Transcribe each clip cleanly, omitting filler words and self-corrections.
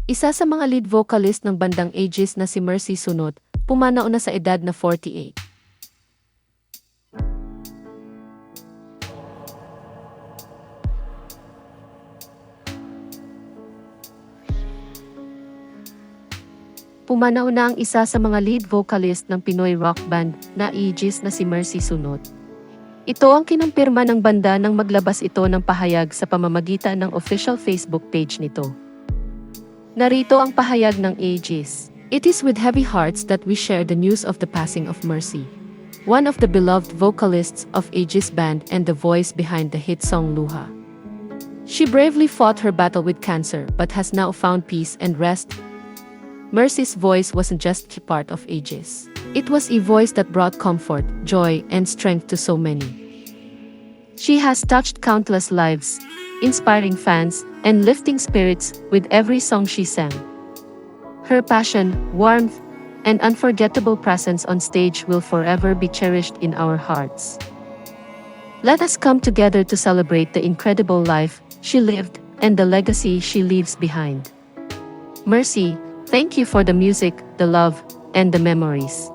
Isa sa mga lead vocalist ng bandang Aegis na si Mercy Sunot, pumanaw na sa edad na 48. Pumanaw na ang isa sa mga lead vocalist ng Pinoy rock band na Aegis na si Mercy Sunot. Ito ang kinumpirma ng banda nang maglabas ito ng pahayag sa pamamagitan ng official Facebook page nito. Narito ang pahayag ng Aegis. It is with heavy hearts that we share the news of the passing of Mercy, one of the beloved vocalists of Aegis band and the voice behind the hit song Luha. She bravely fought her battle with cancer but has now found peace and rest. Mercy's voice wasn't just a part of Aegis. It was a voice that brought comfort, joy, and strength to so many. She has touched countless lives, inspiring fans, and lifting spirits with every song she sang. Her passion, warmth, and unforgettable presence on stage will forever be cherished in our hearts. Let us come together to celebrate the incredible life she lived and the legacy she leaves behind. Mercy, thank you for the music, the love, and the memories.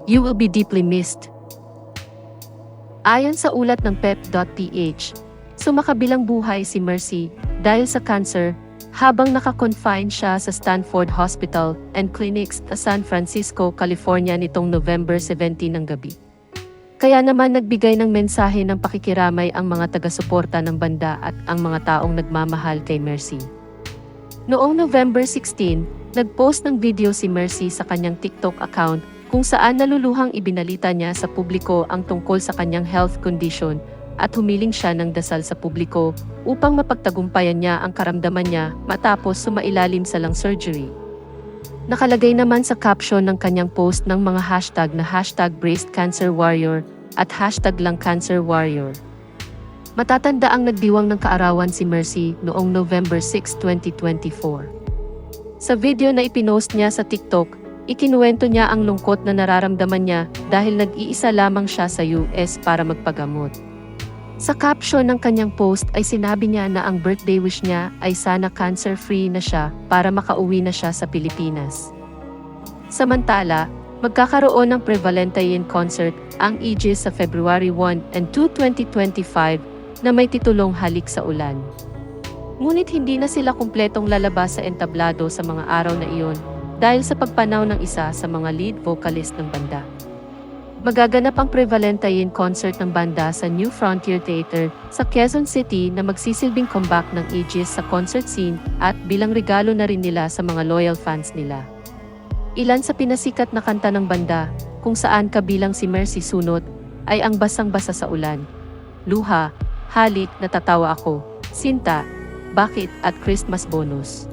You will be deeply missed. Ayon sa ulat ng pep.ph, sumakabilang buhay si Mercy dahil sa cancer habang naka-confine siya sa Stanford Hospital and Clinics sa San Francisco, California nitong November 17 ng gabi. Kaya naman nagbigay ng mensahe ng pakikiramay ang mga taga-suporta ng banda at ang mga taong nagmamahal kay Mercy. Noong November 16, nag-post ng video si Mercy sa kanyang TikTok account kung saan naluluhang ibinalita niya sa publiko ang tungkol sa kanyang health condition at humiling siya ng dasal sa publiko upang mapagtagumpayan niya ang karamdaman niya matapos sumailalim sa lung surgery. Nakalagay naman sa caption ng kanyang post ng mga hashtag na #BreastCancerWarrior at #LungCancerWarrior. Matatanda ang nagdiwang ng kaarawan si Mercy noong November 6, 2024. Sa video na ipinost niya sa TikTok, ikinuwento niya ang lungkot na nararamdaman niya dahil nag-iisa lamang siya sa US para magpagamot. Sa caption ng kanyang post ay sinabi niya na ang birthday wish niya ay sana cancer-free na siya para makauwi na siya sa Pilipinas. Samantala, magkakaroon ng pre-Valentine concert ang Aegis sa February 1 and 2, 2025 na may titulong Halik sa Ulan. Ngunit hindi na sila kumpletong lalabas sa entablado sa mga araw na iyon dahil sa pagpanaw ng isa sa mga lead vocalist ng banda. Magaganap ang pre-Valentine concert ng banda sa New Frontier Theater sa Quezon City na magsisilbing comeback ng Aegis sa concert scene at bilang regalo na rin nila sa mga loyal fans nila. Ilan sa pinasikat na kanta ng banda, kung saan kabilang si Mercy Sunot, ay ang Basang-basa sa Ulan, Luha, Halik, Natatawa Ako, Sinta, Bakit at Christmas Bonus.